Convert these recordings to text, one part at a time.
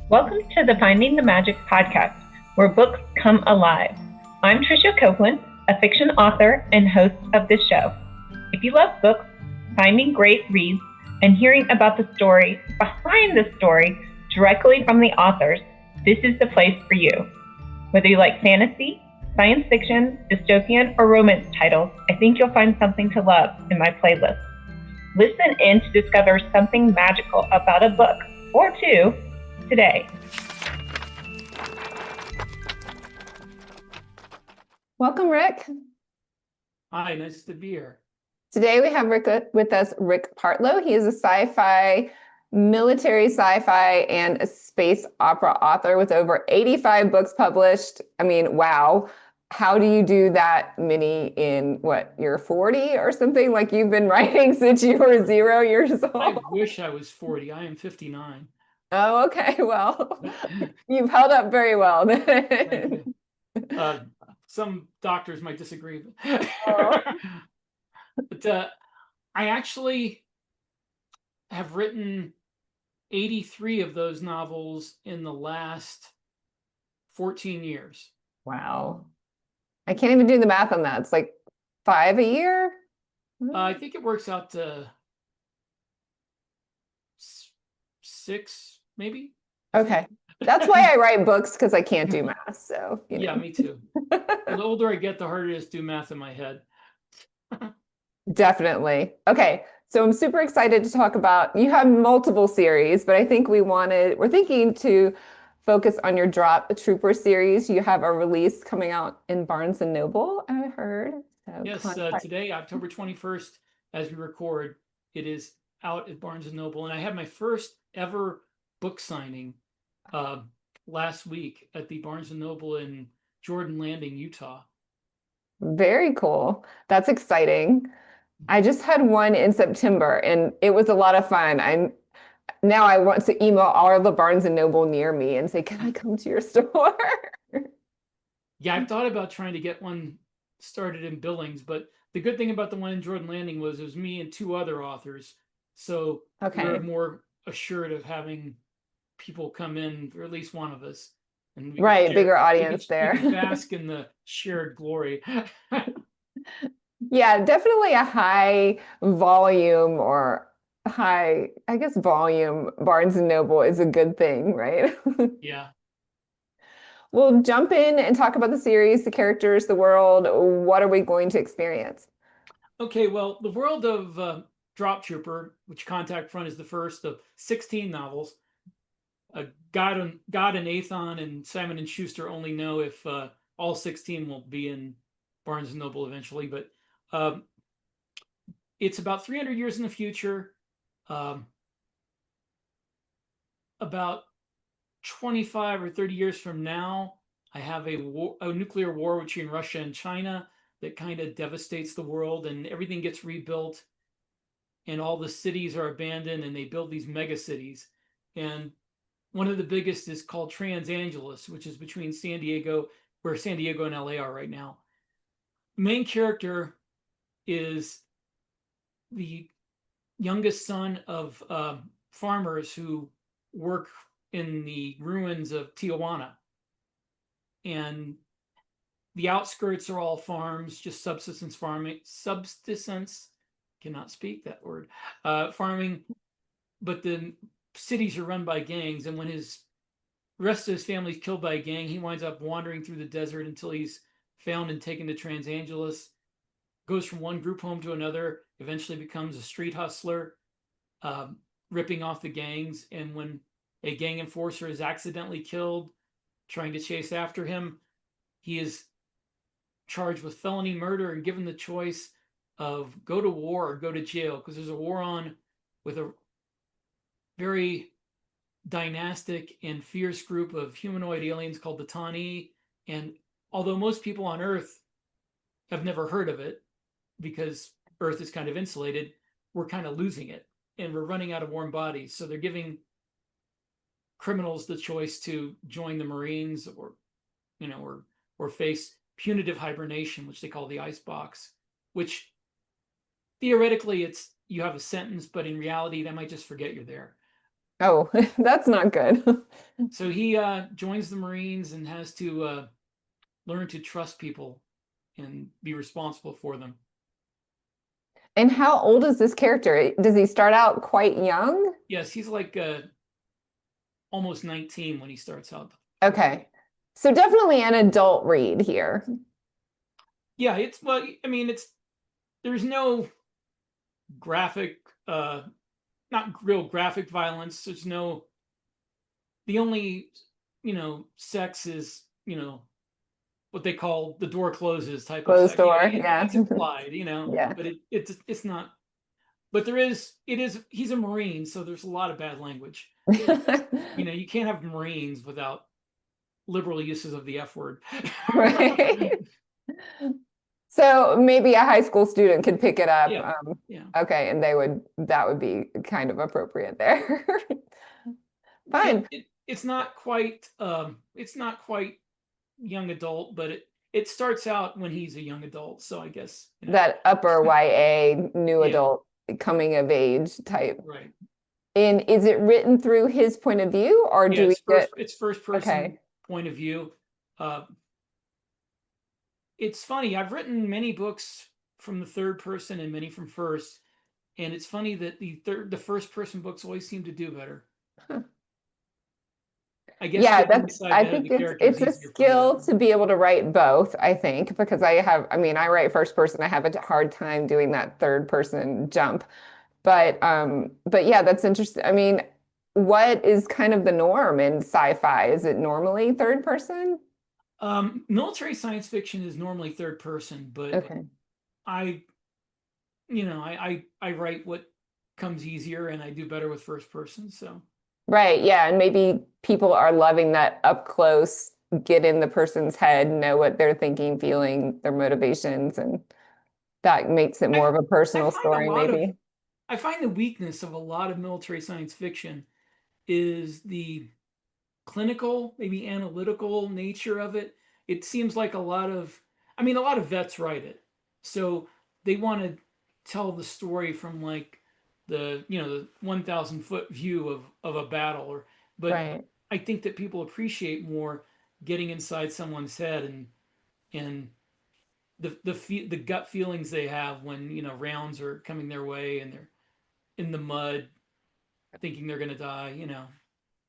Welcome to the Finding the Magic podcast, where books come alive. I'm Tricia Copeland, a fiction author and host of this show. If you love books, finding great reads, and hearing about the story behind the story directly from the authors, this is the place for you. Whether you like fantasy, science fiction, dystopian, or romance titles, I think you'll find something to love in my playlist. Listen in to discover something magical about a book or two today. Welcome, Rick. Hi, nice to be here. Today we have Rick with us, Rick Partlow. He is a sci-fi, military sci-fi, and a space opera author with over 85 books published. I mean, wow. How do you do that many in, you're 40 or something? Like you've been writing since you were 0 years old? I wish I was 40. I am 59. Oh, okay. Well, you've held up very well. Some doctors might disagree. Oh. But I actually have written 83 of those novels in the last 14 years. Wow. I can't even do the math on that. It's like 5 a year? I think it works out to 6, maybe. Okay. That's why I write books, because I can't do math. So, Yeah, me too. The older I get, the harder it is to do math in my head. Definitely. Okay. So I'm super excited to talk about, you have multiple series, but I think we're thinking to focus on your Drop Trooper series. You have a release coming out in Barnes & Noble, I heard. So Yes, today, October 21st, as we record, it is out at Barnes & Noble. And I had my first ever book signing last week at the Barnes & Noble in Jordan Landing, Utah. Very cool. That's exciting. I just had one in September and it was a lot of fun. Now I want to email all the Barnes & Noble near me and say, can I come to your store? Yeah, I've thought about trying to get one started in Billings, but the good thing about the one in Jordan Landing was it was me and 2 other authors. So we're more assured of having people come in, or at least one of us. And right, bigger audience there. We can bask in the shared glory. Yeah, definitely a high volume volume Barnes & Noble is a good thing, right? Yeah. We'll jump in and talk about the series, the characters, the world. What are we going to experience? Okay, well, the world of Drop Trooper, which Contact Front is the first of 16 novels. God and Athon and Simon and Schuster only know if all 16 will be in Barnes & Noble eventually, but it's about 300 years in the future. About 25 or 30 years from now, I have a nuclear war between Russia and China that kind of devastates the world, and everything gets rebuilt, and all the cities are abandoned, and they build these mega cities. And one of the biggest is called Los Angeles, which is between San Diego, where San Diego and LA are right now. Main character is the youngest son of farmers who work in the ruins of Tijuana. And the outskirts are all farms, just subsistence farming. Cannot speak that word. Farming, but the cities are run by gangs. And when his rest of his family is killed by a gang, he winds up wandering through the desert until he's found and taken to Los Angeles. Goes from one group home to another, eventually becomes a street hustler, ripping off the gangs. And when a gang enforcer is accidentally killed trying to chase after him, he is charged with felony murder and given the choice of go to war or go to jail, because there's a war on with a very dynastic and fierce group of humanoid aliens called the Tani. And although most people on Earth have never heard of it, because Earth is kind of insulated, we're kind of losing it, and we're running out of warm bodies. So they're giving criminals the choice to join the Marines, or face punitive hibernation, which they call the ice box, which theoretically you have a sentence, but in reality they might just forget you're there. Oh, that's not good. So he joins the Marines and has to learn to trust people and be responsible for them. And how old is this character? Does he start out quite young? Yes, he's like almost 19 when he starts out. Okay. So definitely an adult read here. Yeah, it's well, I mean, there's no graphic, not real graphic violence. There's no, the only, sex is, what they call the door closes type of Closed sex. door, yeah. It's implied, Yeah. but it's not. But he's a Marine, so there's a lot of bad language. You can't have Marines without liberal uses of the F word. Right. So maybe a high school student could pick it up. Yeah. Okay, and that would be kind of appropriate there. Fine. It's not quite young adult, but it starts out when he's a young adult. So I guess that upper YA new adult coming of age type. Right. And is it written through his point of view, or do it's first person point of view. It's funny. I've written many books from the third person and many from first, and it's funny that the first person books always seem to do better. Huh. I guess I think it's a skill to be able to write both, I think, because I write first person. I have a hard time doing that third person jump. But yeah, that's interesting. I mean, what is kind of the norm in sci-fi? Is it normally third person? Military science fiction is normally third person, but okay. I write what comes easier, and I do better with first person. So right, yeah, and maybe people are loving that up close, get in the person's head, know what they're thinking, feeling, their motivations, and that makes it more of a personal story, maybe. I find the weakness of a lot of military science fiction is the clinical, maybe analytical nature of it. It seems like a lot of vets write it. So they want to tell the story from like the 1,000 foot view of a battle, but right. I think that people appreciate more getting inside someone's head and the gut feelings they have when rounds are coming their way and they're in the mud thinking they're going to die.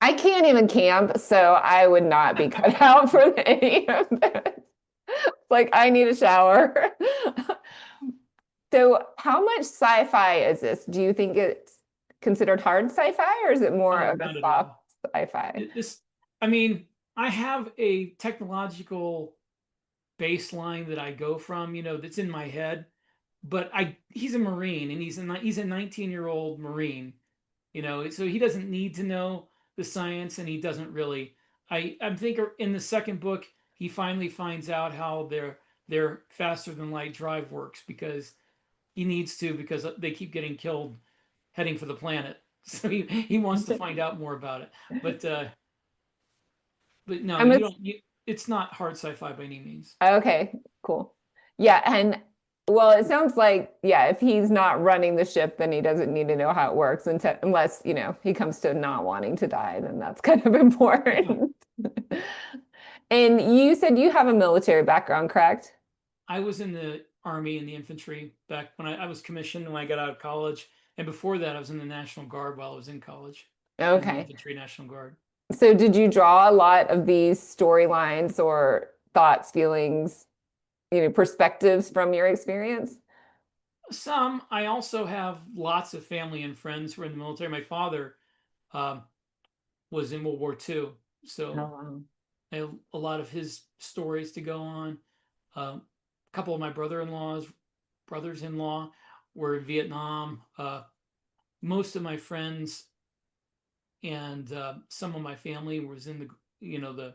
I can't even camp, so I would not be cut out for any of this. Like, I need a shower. So how much sci-fi is this? Do you think it's considered hard sci-fi, or is it more of a soft sci-fi? I have a technological baseline that I go from, that's in my head, but he's a Marine, and he's a 19-year-old Marine, so he doesn't need to know the science, and he doesn't really. I think in the second book he finally finds out how their faster than light drive works, because he needs to, because they keep getting killed heading for the planet. So he wants to find out more about it. But no, you don't. It's not hard sci-fi by any means. Okay, cool. Yeah, and well, it sounds like, yeah, if he's not running the ship, then he doesn't need to know how it works unless, he comes to not wanting to die, then that's kind of important. Yeah. And you said you have a military background, correct? I was in the Army, in the infantry, back when I was commissioned when I got out of college. And before that, I was in the National Guard while I was in college. Okay. In the Infantry National Guard. So did you draw a lot of these storylines or thoughts, feelings, perspectives from your experience? Some. I also have lots of family and friends who are in the military. My father was in World War II, so I have a lot of his stories to go on. A couple of my brothers-in-law were in Vietnam. Most of my friends and some of my family was in the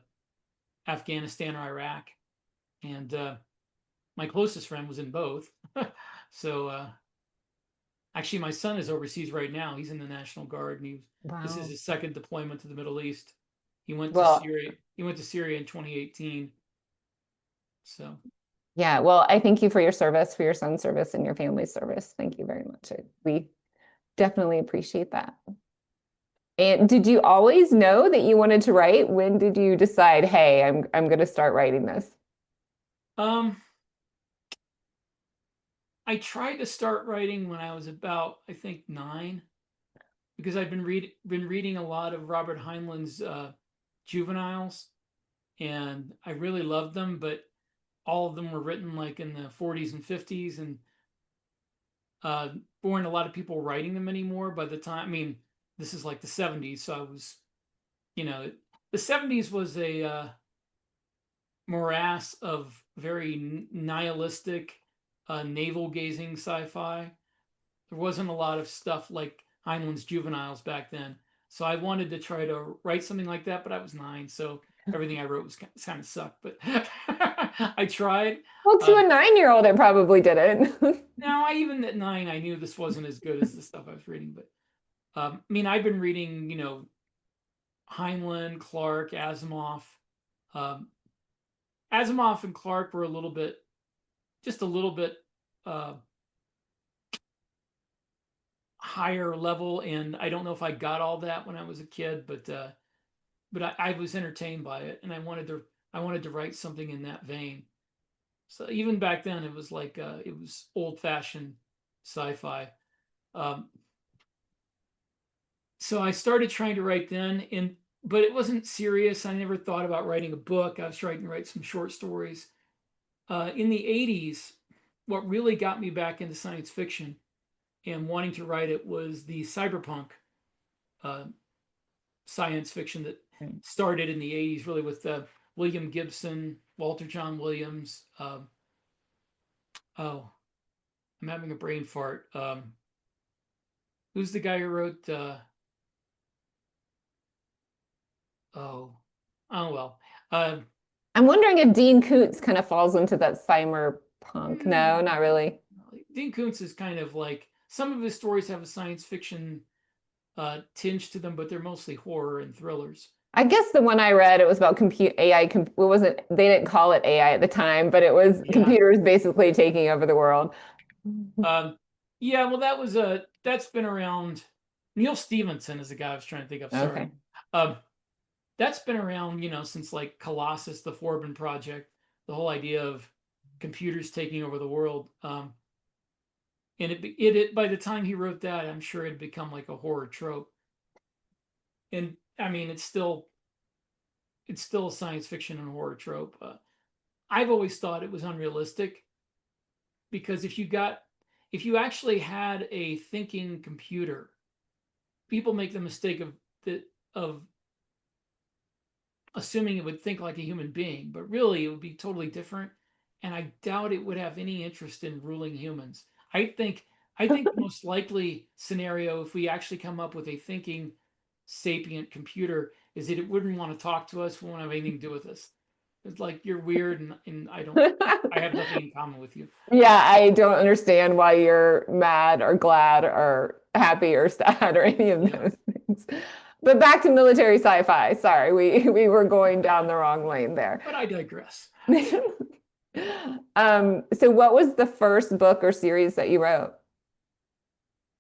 Afghanistan or Iraq, and my closest friend was in both. So actually, my son is overseas right now. He's in the National Guard, and this is his second deployment to the Middle East. He went to Syria. He went to Syria in 2018. So yeah, well, I thank you for your service, for your son's service, and your family's service. Thank you very much. We definitely appreciate that. And did you always know that you wanted to write? When did you decide, hey, I'm going to start writing this? I tried to start writing when I was about, I think, 9, because I've been reading a lot of Robert Heinlein's juveniles, and I really loved them, but all of them were written like in the 40s and 50s, and weren't a lot of people writing them anymore by the time. I mean, this is like the 70s, so I was, the 70s was a morass of very nihilistic, navel-gazing sci-fi. There wasn't a lot of stuff like Heinlein's juveniles back then, so I wanted to try to write something like that, but I was 9, so everything I wrote was kind of sucked. But I tried. Well, to a 9-year-old, it probably didn't. Now, even at 9, I knew this wasn't as good as the stuff I was reading. But I mean, I've been reading, Heinlein, Clarke, Asimov. Asimov and Clarke were just a little bit higher level, and I don't know if I got all that when I was a kid, but I was entertained by it, and I wanted to write something in that vein. So even back then, it was like it was old-fashioned sci-fi. So I started trying to write then, but it wasn't serious. I never thought about writing a book. I was trying to write some short stories. In the 80s, what really got me back into science fiction and wanting to write it was the cyberpunk science fiction that started in the 80s, really with William Gibson, Walter John Williams. I'm having a brain fart. Who's the guy who wrote? Well. I'm wondering if Dean Koontz kind of falls into that cyberpunk. No, not really. Dean Koontz is kind of like, some of his stories have a science fiction tinge to them, but they're mostly horror and thrillers. I guess the one I read, it was about AI. It wasn't, they didn't call it AI at the time, but it was computers basically taking over the world. Yeah, well, that's been around. Neil Stephenson is the guy I was trying to think of. Sorry. Okay. That's been around, since like Colossus, the Forbin Project, the whole idea of computers taking over the world. And it by the time he wrote that, I'm sure it had become like a horror trope. And I mean, it's still a science fiction and horror trope. I've always thought it was unrealistic, because if you actually had a thinking computer, people make the mistake of assuming it would think like a human being, but really it would be totally different. And I doubt it would have any interest in ruling humans. I think the most likely scenario, if we actually come up with a thinking sapient computer, is that it wouldn't want to talk to us, won't have anything to do with us. It's like, you're weird, and I have nothing in common with you. Yeah, I don't understand why you're mad or glad or happy or sad or any of those things. But back to military sci-fi. Sorry, we were going down the wrong lane there. But I digress. So what was the first book or series that you wrote?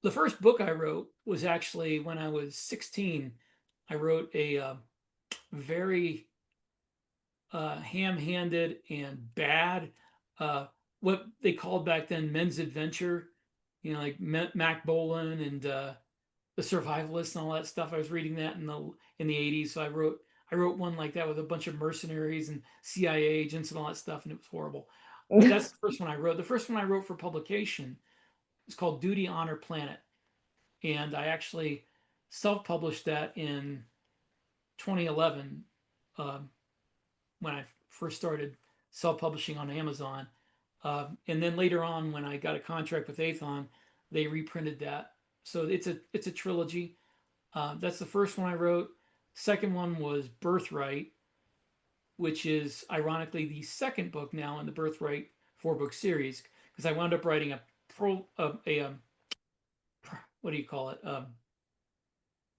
The first book I wrote was actually when I was 16. I wrote a very ham-handed and bad, what they called back then men's adventure, like Mac Bolan and the Survivalists and all that stuff. I was reading that in the 80s, so I wrote one like that with a bunch of mercenaries and CIA agents and all that stuff, and it was horrible. But that's the first one I wrote. The first one I wrote for publication was called Duty, Honor, Planet, and I actually self-published that in 2011 when I first started self-publishing on Amazon. And then later on, when I got a contract with Athon, they reprinted that. So it's a trilogy. That's the first one I wrote. Second one was Birthright, which is ironically the second book now in the Birthright 4-book series, because I wound up writing what do you call it? A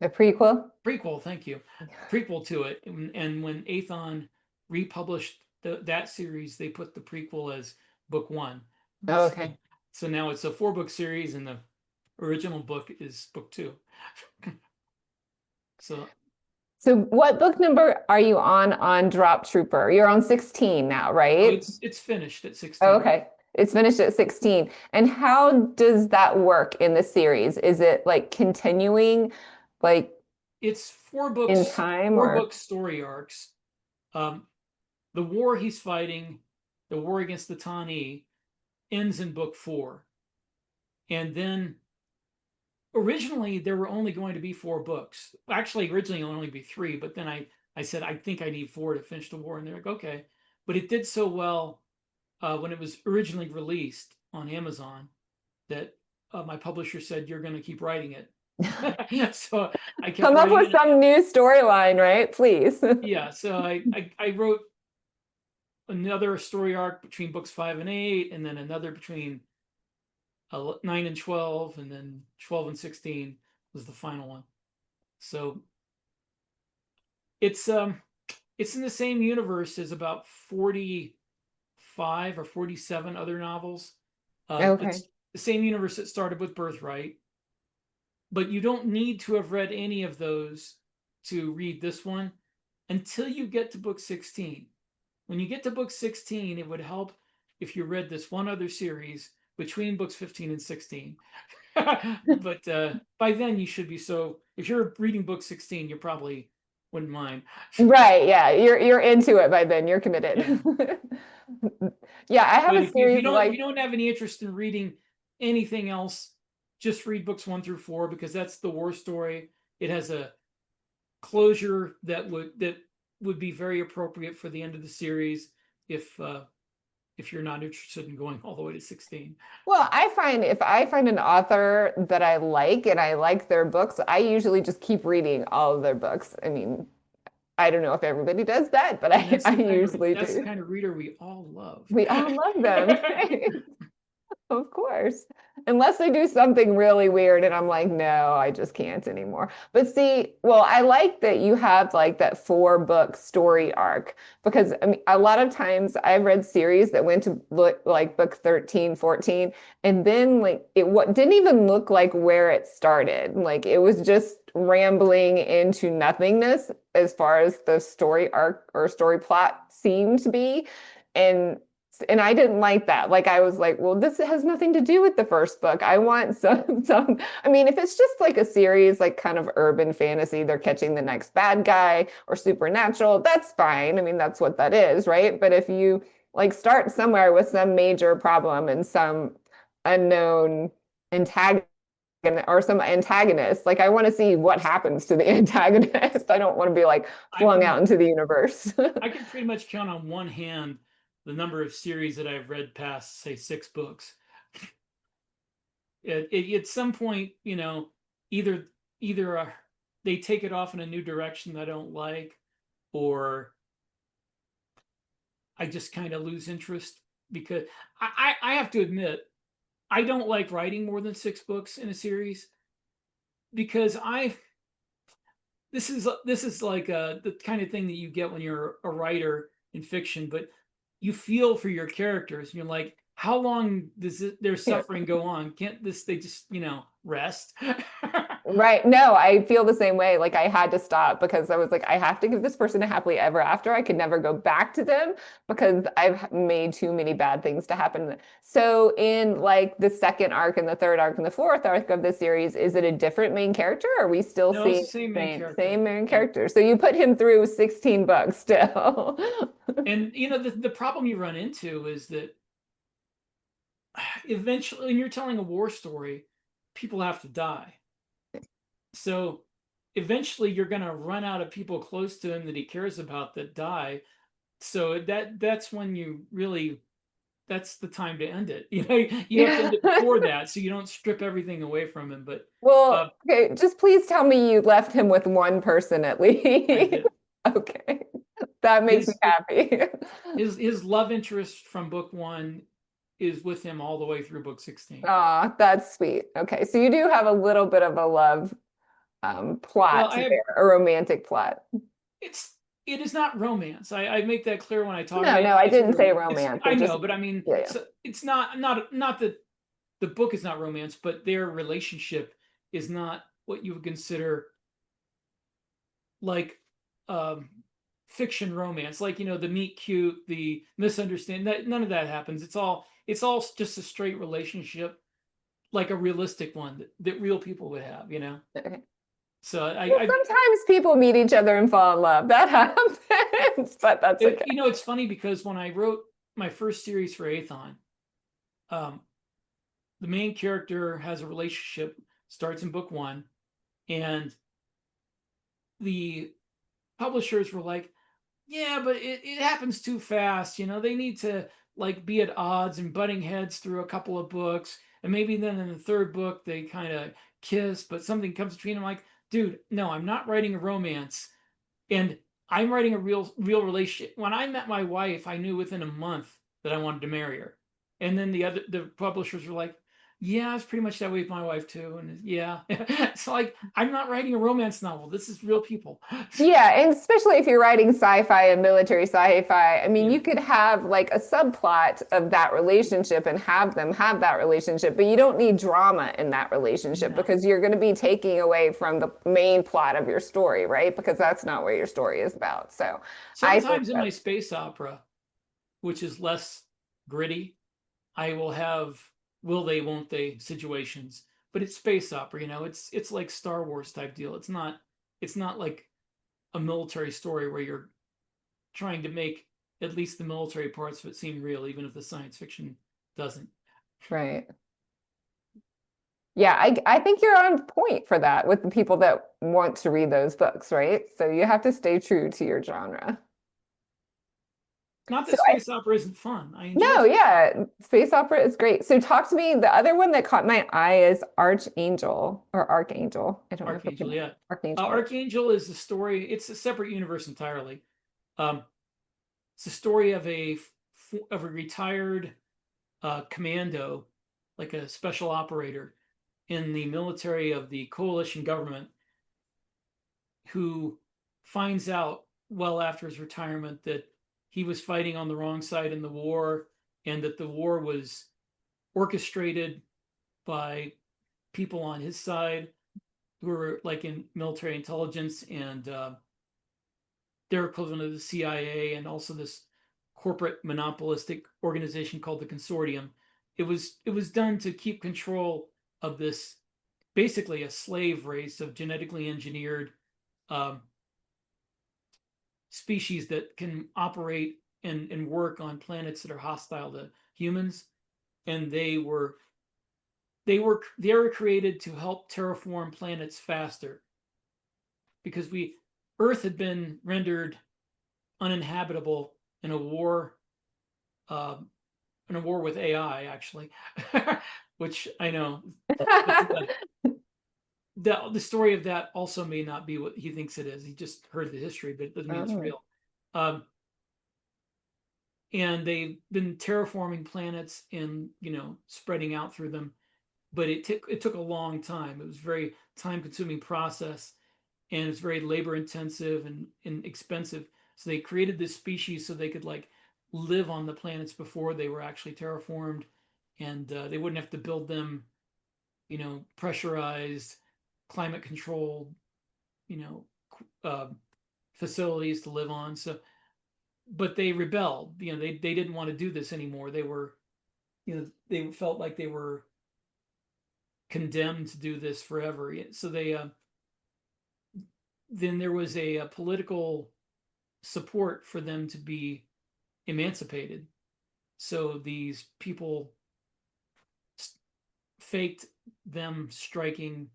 prequel? Prequel, thank you. Prequel to it. And when Athon republished that series, they put the prequel as book 1. Oh, okay. So now it's a 4-book series, and the original book is book 2. So what book number are you on Drop Trooper? You're on 16 now, right? It's finished at 16. Oh, okay. It's finished at 16. And how does that work in the series? Is it like continuing like It's four in books, time four or? book story arcs. The war he's fighting, the war against the Tani, ends in book 4. And then originally there were only going to be 4 books. Actually, originally only be 3, but then I said, I think I need 4 to finish the war. And they're like, okay. But it did so well when it was originally released on Amazon that my publisher said, you're going to keep writing it. So I kept Come up writing with it. some new storyline, right? Please. Yeah, so I wrote another story arc between books 5 and 8, and then another between 9 and 12, and then 12 and 16 was the final one. So it's in the same universe as about 45 or 47 other novels. Okay. It's the same universe that started with Birthright, but you don't need to have read any of those to read this one until you get to book 16. When you get to book 16, it would help if you read this one other series between books 15 and 16. But by then you should be, so if you're reading book 16, you probably wouldn't mind. Right, yeah. You're into it by then. You're committed. Yeah, I have But a if series if you don't have any interest in reading anything else, just read books 1 through 4, because that's the war story. It has a closure that would be very appropriate for the end of the series if you're not interested in going all the way to 16. Well, I find if I find an author that I like and I like their books, I usually just keep reading all of their books. I mean, I don't know if everybody does that, but I usually That's do. the kind of reader we all love. We all love them. Of course. Unless they do something really weird and I'm like, no, I just can't anymore. But see, well, I like that you have like that 4-book story arc because I mean, a lot of times I've read series that went to look like book 13, 14, and then like it didn't even look like where it started. Like it was just rambling into nothingness as far as the story arc or story plot seemed to be. And I didn't like that. Like I was like, well, this has nothing to do with the first book. I want some, I mean, if it's just like a series, like kind of urban fantasy, they're catching the next bad guy or supernatural, that's fine. I mean, that's what that is, right? But if you like start somewhere with some major problem and some unknown antagonist or some antagonist, like I want to see what happens to the antagonist. I don't want to be like flung out into the universe. I can pretty much count on one hand the number of series that I've read past, say, 6 books. At some point, either they take it off in a new direction that I don't like, or I just kind of lose interest, because I have to admit, I don't like writing more than 6 books in a series, because this is like the kind of thing that you get when you're a writer in fiction, but you feel for your characters and you're like, how long does their suffering go on? Can't they just rest? Right. No, I feel the same way. Like I had to stop because I was like, I have to give this person a happily ever after. I could never go back to them because I've made too many bad things to happen. So in like the second arc and the third arc and the fourth arc of the series, is it a different main character? Or are we still No, seeing it's the same main character. Same main character. So you put him through 16 books still. And the problem you run into is that eventually when you're telling a war story, people have to die. So eventually you're going to run out of people close to him that he cares about that die. So that's when that's the time to end it. You have to end it before that, so you don't strip everything away from him. But well, okay, just please tell me you left him with one person at least. Okay, that makes me happy. His love interest from book 1 is with him all the way through book 16. Aw, that's sweet. Okay, so you do have a little bit of a love plot there, a romantic plot. It is not romance. I make that clear when I talk about it. No, I didn't say romance. I know, but I mean, it's not that the book is not romance, but their relationship is not what you would consider like fiction romance, like, you know, the meet cute, the misunderstand, that none of that happens. It's all just a straight relationship, like a realistic one that real people would have, you know. Okay. So sometimes people meet each other and fall in love. That happens, but that's okay. You know, it's funny because when I wrote my first series for Athon, the main character has a relationship, starts in book 1, and the publishers were like, yeah, but it happens too fast. You know, they need to like be at odds and butting heads through a couple of books. And maybe then in the third book, they kind of kiss, but something comes between them. Like, dude, no, I'm not writing a romance. And I'm writing a real relationship. When I met my wife, I knew within a month that I wanted to marry her. And then the publishers were like, yeah, it's pretty much that way with my wife too. And yeah, it's like, I'm not writing a romance novel. This is real people. Yeah, and especially if you're writing sci-fi and military sci-fi, I mean, Yeah. you could have like a subplot of that relationship and have them have that relationship, but you don't need drama in that relationship No. because you're going to be taking away from the main plot of your story, right? Because that's not what your story is about. So sometimes in my space opera, which is less gritty, I will have will they, won't they situations, but it's space opera, you know, it's like Star Wars type deal. It's not like a military story where you're trying to make at least the military parts of it seem real, even if the science fiction doesn't. Right. Yeah, I think you're on point for that with the people that want to read those books, right? So you have to stay true to your genre. Not that So space opera isn't fun. I enjoy no, space opera. yeah, space opera is great. So talk to me. The other one that caught my eye is Archangel or Archangel. I don't know if Archangel, it's yeah. Archangel. Archangel is the story. It's a separate universe entirely. It's a story of a retired commando, like a special operator in the military of the coalition government, who finds out well after his retirement that he was fighting on the wrong side in the war, and that the war was orchestrated by people on his side who were like in military intelligence and their equivalent of the CIA, and also this corporate monopolistic organization called the Consortium. It was done to keep control of this, basically a slave race of genetically engineered species that can operate and work on planets that are hostile to humans. And they were created to help terraform planets faster, because Earth had been rendered uninhabitable in a war with AI, actually, which I know the story of that also may not be what he thinks it is. He just heard the history, but it doesn't mean it's real. And they've been terraforming planets and, you know, spreading out through them, but it took a long time. It was a very time-consuming process, and it's very labor-intensive and expensive. So they created this species so they could like live on the planets before they were actually terraformed, and they wouldn't have to build them, you know, pressurized, climate controlled, you know, facilities to live on. So, but they rebelled. You know, they didn't want to do this anymore. They were, you know, they felt like they were condemned to do this forever. So they then there was a political support for them to be emancipated. So these people faked them striking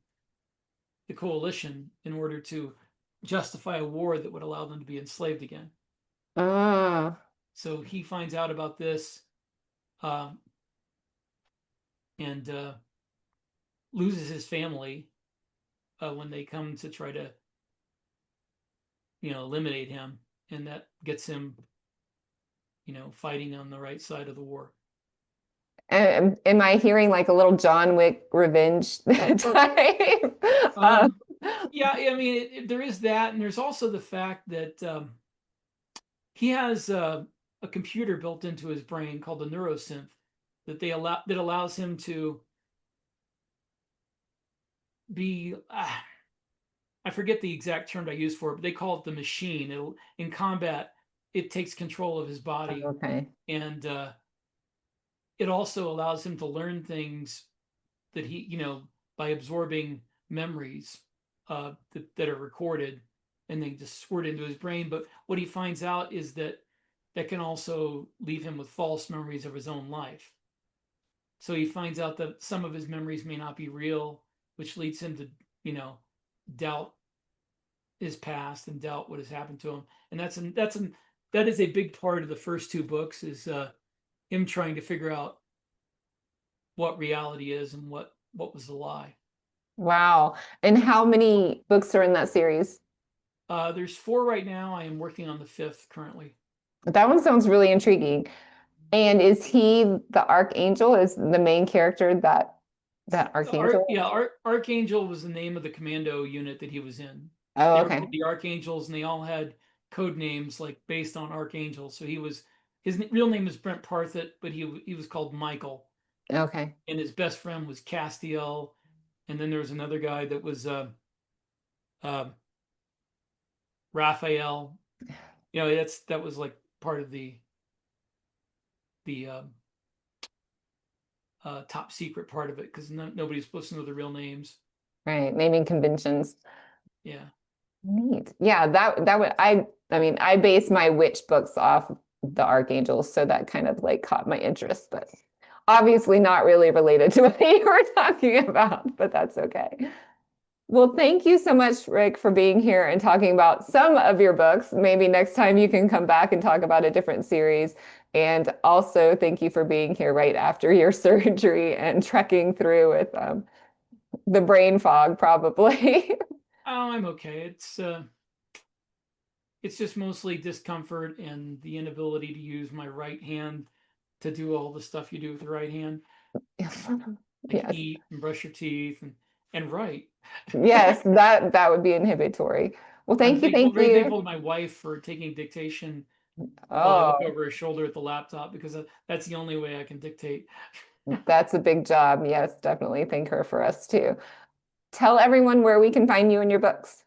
the coalition in order to justify a war that would allow them to be enslaved again. So he finds out about this and loses his family when they come to try to, you know, eliminate him, and that gets him, you know, fighting on the right side of the war. Am I hearing like a little John Wick revenge type? Yeah, I mean, there is that, and there's also the fact that he has a computer built into his brain called the neurosynth that allows him to be I forget the exact term I use for it, but they call it the machine. In combat, it takes control of his body. Okay. And it also allows him to learn things that he, by absorbing memories that are recorded and then just squirt into his brain. But what he finds out is that can also leave him with false memories of his own life. So he finds out that some of his memories may not be real, which leads him to, doubt his past and doubt what has happened to him. And that is a big part of the first two books, is him trying to figure out what reality is and what was the lie. Wow. And how many books are in that series? There's 4 right now. I am working on the 5th currently. That one sounds really intriguing. And is he the Archangel? Is the main character that Archangel? Archangel was the name of the commando unit that he was in. Oh, They okay. were called the Archangels, and they all had code names like based on Archangel. So his real name is Brent Parthett, but he was called Michael. Okay. And his best friend was Castiel, and then there was another guy that was Raphael. That was like part of the top secret part of it, because nobody's supposed to know the real names. Right. Naming conventions. Yeah. Neat. Yeah, that would I base my witch books off the Archangels, so that kind of like caught my interest, but obviously not really related to what you were talking about, but that's okay. Well, thank you so much, Rick, for being here and talking about some of your books. Maybe next time you can come back and talk about a different series. And also, thank you for being here right after your surgery and trekking through with the brain fog, probably. Oh, I'm okay. It's just mostly discomfort and the inability to use my right hand to do all the stuff you do with the right hand. Like Yes. eat and brush your teeth and write. Yes, that would be inhibitory. Well, thank you. I'm very thankful to my wife for taking dictation while I look over her shoulder at the laptop, because that's the only way I can dictate. That's a big job. Yes, definitely thank her for us too. Tell everyone where we can find you and your books.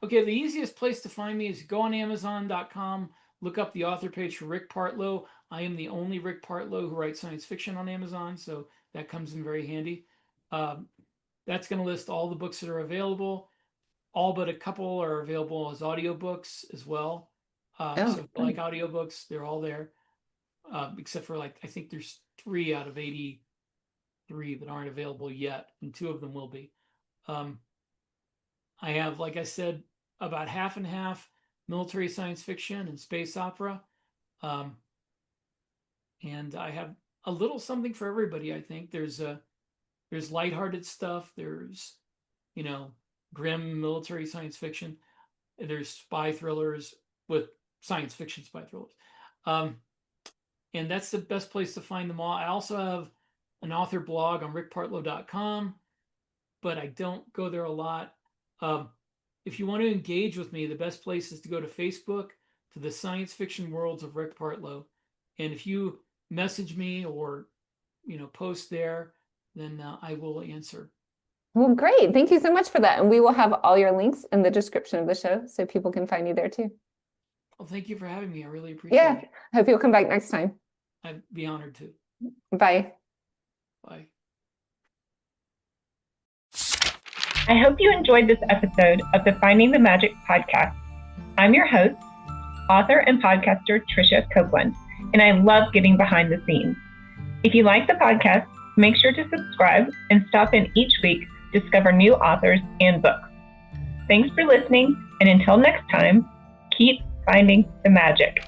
Okay, the easiest place to find me is go on Amazon.com, look up the author page for Rick Partlow. I am the only Rick Partlow who writes science fiction on Amazon, so that comes in very handy. That's going to list all the books that are available. All but a couple are available as audiobooks as well. So if you like audiobooks, they're all there. Except for I think there's 3 out of 83 that aren't available yet, and 2 of them will be. I have, like I said, about half and half military science fiction and space opera. And I have a little something for everybody, I think. There's lighthearted stuff. There's, grim military science fiction. There's spy thrillers with science fiction spy thrillers. And that's the best place to find them all. I also have an author blog on rickpartlow.com, but I don't go there a lot. If you want to engage with me, the best place is to go to Facebook, to the Science Fiction Worlds of Rick Partlow. And if you message me or, post there, then I will answer. Well, great. Thank you so much for that. And we will have all your links in the description of the show so people can find you there too. Well, thank you for having me. I really appreciate it. Hope you'll come back next time. I'd be honored to. Bye. Bye. I hope you enjoyed this episode of the Finding the Magic podcast. I'm your host, author and podcaster Tricia Copeland, and I love getting behind the scenes. If you like the podcast, make sure to subscribe and stop in each week to discover new authors and books. Thanks for listening, and until next time, keep finding the magic.